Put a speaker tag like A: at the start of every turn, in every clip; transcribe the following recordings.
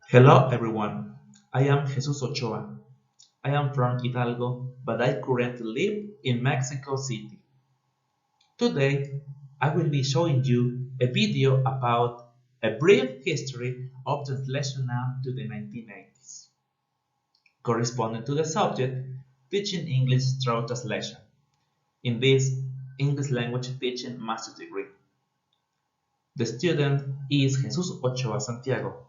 A: Hello everyone, I am Jesus Ochoa. I am from Hidalgo, but I currently live in Mexico City. Today, I will be showing you a video about a brief history of translation now to the 1980s, corresponding to the subject Teaching English through Translation, in this English language teaching master's degree. The student is Jesus Ochoa Santiago.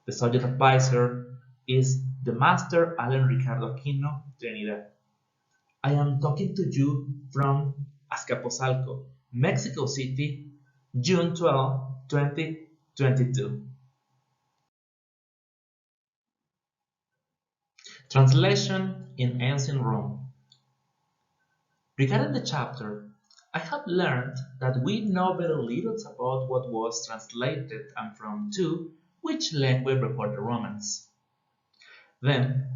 A: The subject advisor is the Master Alan Ricardo Aquino Trinidad. I am talking to you from Azcapotzalco, Mexico City, June 12, 2022. Translation in Ancient Rome. Regarding the chapter, I have learned that we know very little about what was translated and from to which language report the Romans. Then,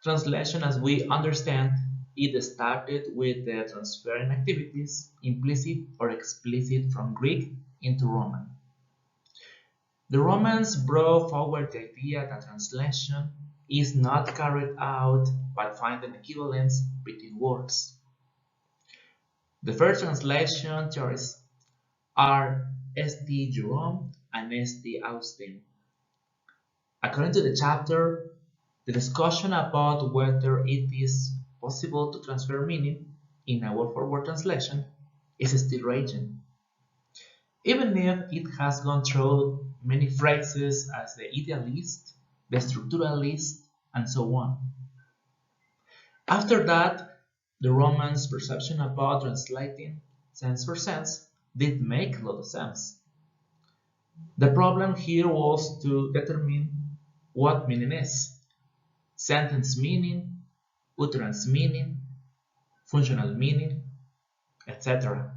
A: translation as we understand it started with the transferring activities, implicit or explicit, from Greek into Roman. The Romans brought forward the idea that translation is not carried out by finding equivalence between words. The first translation theorists are S.T. Jerome and S.T. Austin. According to the chapter, the discussion about whether it is possible to transfer meaning in a word-for-word translation is still raging, even if it has gone through many phrases as the idealist, the structuralist, and so on. After that, the Romans' perception about translating sense for sense did make a lot of sense. The problem here was to determine what meaning is: sentence meaning, utterance meaning, functional meaning, etc.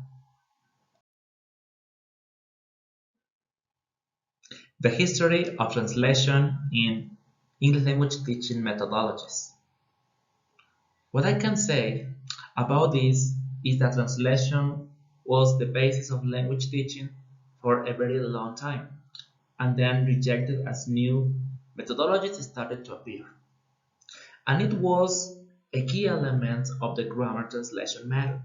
A: The history of translation in English language teaching methodologies. What I can say about this is that translation was the basis of language teaching for a very long time, and then rejected as new methodologies started to appear. And it was a key element of the grammar translation method,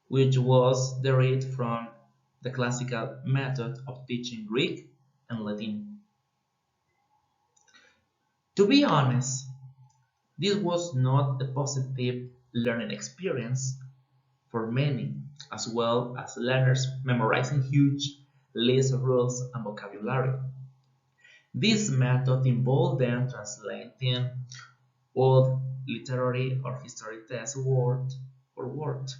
A: which was derived from the classical method of teaching Greek and Latin. To be honest, this was not a positive learning experience for many, as well as learners memorizing huge lists of rules and vocabulary. This method involved them translating old literary or history text word for word.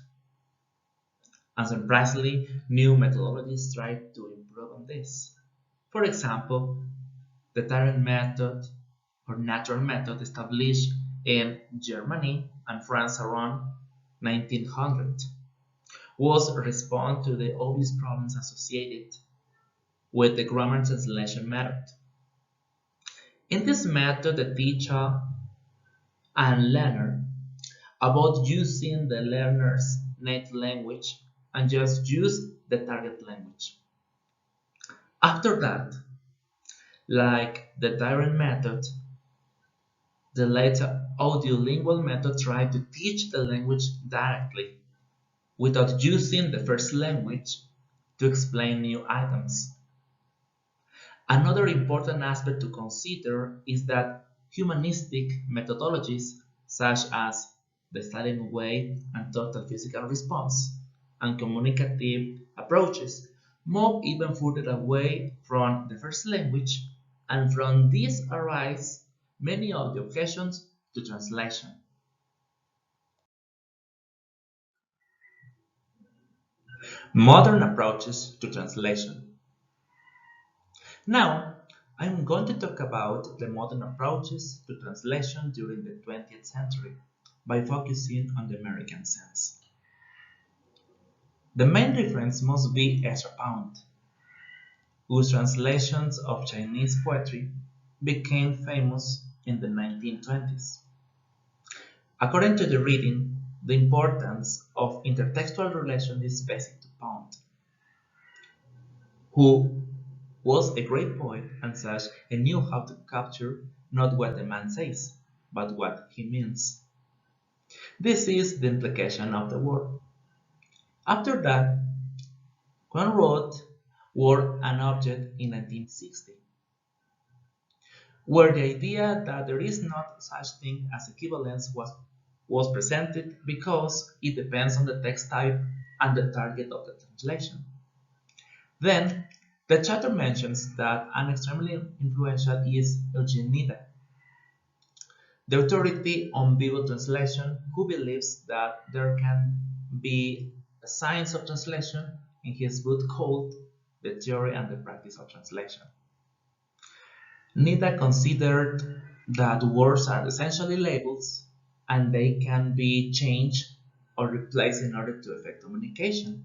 A: And surprisingly, new methodologies try to improve on this. For example, the Tyrant method or natural method established in Germany and France around 1900 was a response to the obvious problems associated with the grammar translation method. In this method, the teacher and learner about using the learner's native language and just use the target language. After that, like the Tyrant method, the later audiolingual method tried to teach the language directly without using the first language to explain new items. Another important aspect to consider is that humanistic methodologies such as the silent way and total physical response and communicative approaches move even further away from the first language, and from this arise many of the objections to translation. Modern approaches to translation. Now, I'm going to talk about the modern approaches to translation during the 20th century by focusing on the American sense. The main reference must be Ezra Pound, whose translations of Chinese poetry became famous in the 1920s. According to the reading, the importance of intertextual relation is basic to Pound, who was a great poet and such and knew how to capture not what the man says, but what he means. This is the implication of the word. After that, Juan wrote Word and Object in 1960, where the idea that there is not such thing as equivalence was presented because it depends on the text type and the target of the translation. Then, the chapter mentions that an extremely influential is Eugene Nida, the authority on Bible translation, who believes that there can be a science of translation in his book called The Theory and the Practice of Translation. Nida considered that words are essentially labels and they can be changed or replaced in order to effect communication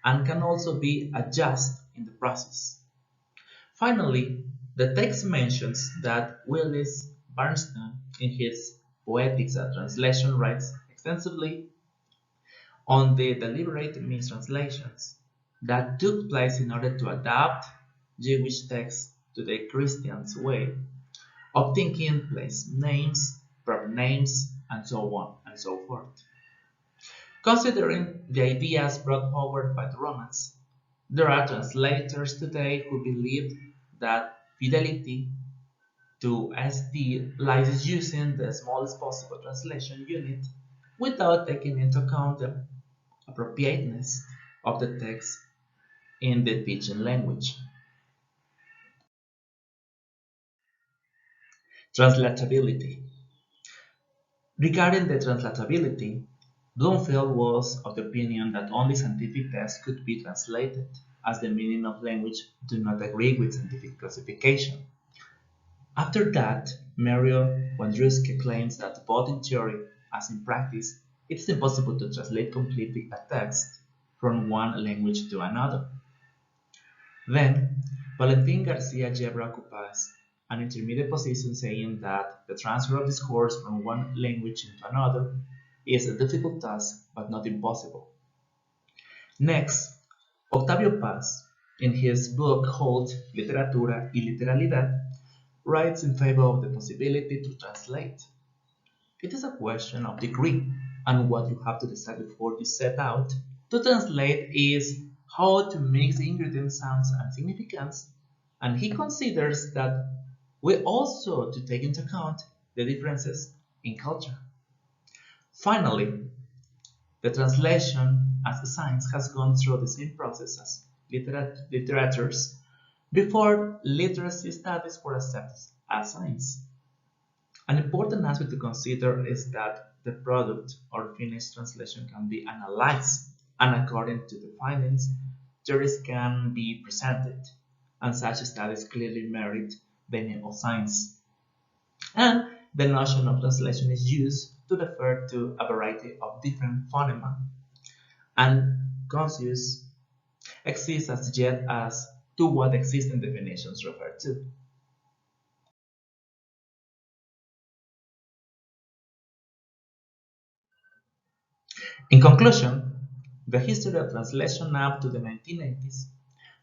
A: and can also be adjusted in the process. Finally, the text mentions that Willis Bernstein, in his Poetics and Translation, writes extensively on the deliberate mistranslations that took place in order to adapt Jewish texts to the Christian's way of thinking, place names, proper names, and so on and so forth. Considering the ideas brought forward by the Romans, there are translators today who believe that fidelity to SD lies using the smallest possible translation unit without taking into account the appropriateness of the text in the teaching language. Translatability. Regarding the translatability, Bloomfield was of the opinion that only scientific texts could be translated, as the meaning of language do not agree with scientific classification. After that, Mario Wondruszka claims that both in theory as in practice, it is impossible to translate completely a text from one language to another. Then, Valentin Garcia Gebra occupies an intermediate position saying that the transfer of discourse from one language into another is a difficult task but not impossible. Next, Octavio Paz, in his book called Literatura y Literalidad, writes in favor of the possibility to translate. It is a question of degree, and what you have to decide before you set out to translate is how to mix the ingredient sounds and significance, and he considers that we also to take into account the differences in culture. Finally, the translation as a science has gone through the same process as literatures before literacy studies were accepted as science. An important aspect to consider is that the product or finished translation can be analyzed, and according to the findings, theories can be presented, and such studies clearly merit the name of science. And the notion of translation is used to refer to a variety of different phenomena, and conscious exists as yet as to what existing definitions refer to. In conclusion, the history of translation up to the 1980s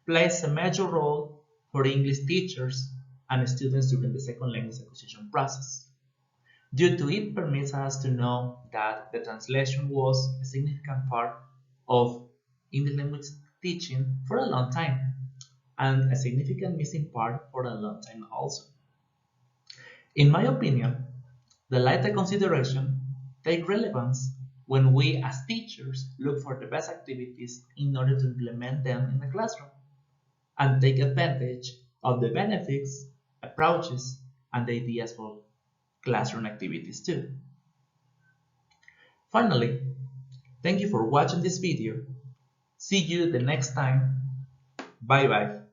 A: plays a major role for English teachers and students during the second language acquisition process, due to it permits us to know that the translation was a significant part of English language teaching for a long time, and a significant missing part for a long time also. In my opinion, the latter consideration take relevance when we as teachers look for the best activities in order to implement them in the classroom and take advantage of the benefits, approaches, and ideas for classroom activities too. Finally, thank you for watching this video. See you the next time. Bye bye.